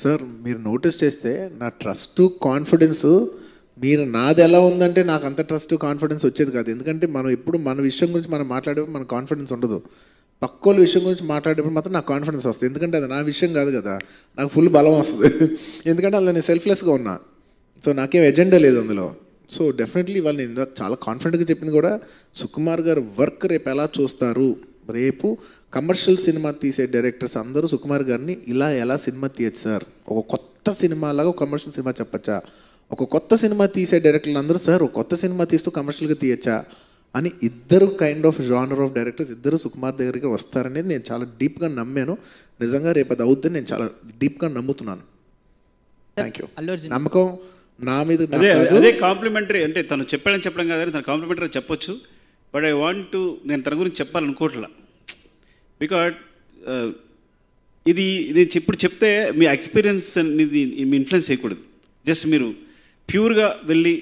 Sir మీరు notice చేస్తే నా ట్రస్ట్ కాన్ఫిడెన్స్ మీరు నాది ఎలా ఉందంటే నాకు అంత ట్రస్ట్ కాన్ఫిడెన్స్ వచ్చేది కాదు. ఎందుకంటే మనం ఎప్పుడు మన విషయం గురించి మనం మాట్లాడేప్పుడు మన కాన్ఫిడెన్స్ ఉండదు. పక్కోళ్ళ విషయం గురించి మాట్లాడేప్పుడు మాత్రం నాకు కాన్ఫిడెన్స్ వస్తుంది. ఎందుకంటే అది నా విషయం కాదు కదా, నాకు ఫుల్ బలం వస్తుంది. ఎందుకంటే అందులో నేను సెల్ఫ్లెస్గా ఉన్నా. సో నాకేం ఎజెండా లేదు అందులో. సో డెఫినెట్లీ వాళ్ళు నేను చాలా కాన్ఫిడెంట్గా చెప్పింది కూడా, సుకుమార్ గారు వర్క్ రేపు ఎలా చూస్తారు, రేపు కమర్షియల్ సినిమా తీసే డైరెక్టర్స్ అందరూ సుకుమార్ గారిని ఇలా ఎలా సినిమా తీయచ్చు సార్, ఒక కొత్త సినిమా లాగా ఒక కమర్షియల్ సినిమా చెప్పచ్చా, ఒక కొత్త సినిమా తీసే డైరెక్టర్లు అందరూ సార్ ఒక కొత్త సినిమా తీస్తూ కమర్షియల్గా తీయచ్చా అని ఇద్దరు kind of genre of directors ఇద్దరు సుకుమార్ దగ్గరికి వస్తారనేది నేను చాలా డీప్గా నమ్మాను. నిజంగా రేపు అది అవుద్దని నేను చాలా డీప్గా నమ్ముతున్నాను. Thank you. నమ్మకం నా మీద. అదే కాంప్లిమెంటరీ అంటే తను చెప్పాడని చెప్పడం కాదని తను కాంప్లిమెంటరీ చెప్పొచ్చు. బట్ ఐ వాంట్ టు నేను తన గురించి చెప్పాలనుకోవట్లా. బికాజ్ ఇది ఇప్పుడు చెప్తే మీ ఎక్స్పీరియన్స్ అనేది మీ ఇన్ఫ్లుయెన్స్ చేయకూడదు. జస్ట్ మీరు ప్యూర్గా వెళ్ళి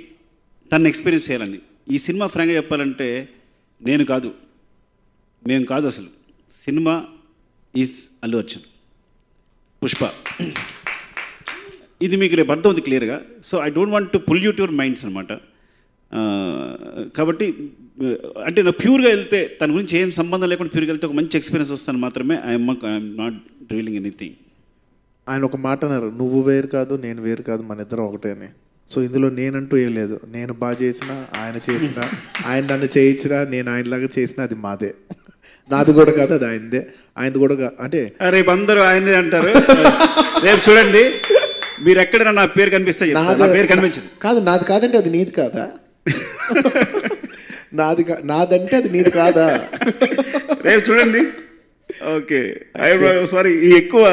తను ఎక్స్పీరియన్స్ చేయాలని. ఈ సినిమా ఫ్రాంక్గా చెప్పాలంటే నేను కాదు, మేము కాదు, అసలు సినిమా ఈజ్ అల్లు అర్జున్, పుష్ప. ఇది మీకు రేపు అర్థం అవుతుంది క్లియర్గా. So I don't want to pull you to your minds అనమాట. కాబట్టి అంటే నా ప్యూర్గా వెళ్తే తన గురించి ఏం సంబంధం లేకుండా ప్యూర్గా వెళ్తే ఒక మంచి ఎక్స్పీరియన్స్ వస్తాను మాత్రమే. I'm not revealing anything. ఆయన ఒక మాట అన్నారు, నువ్వు వేరు కాదు నేను వేరు కాదు మన ఇద్దరం ఒకటే అని. సో ఇందులో నేనంటూ ఏం లేదు. నేను బాగా చేసినా ఆయన చేసినా, ఆయన నన్ను చేయించినా నేను ఆయనలాగా చేసినా అది మాదే. నాది కూడా కాదు, అది ఆయనదే. ఆయనది కూడా అంటే రేపు అందరూ ఆయనదే అంటారు. రేపు చూడండి మీరు ఎక్కడ నా పేరు కనిపిస్తే పేరు కనిపించదు. కాదు నాది కాదంటే అది నీది కాదా, నాదంటే అది నీది కాదా, రేపు చూడండి. ఓకే సారీ ఎక్కువ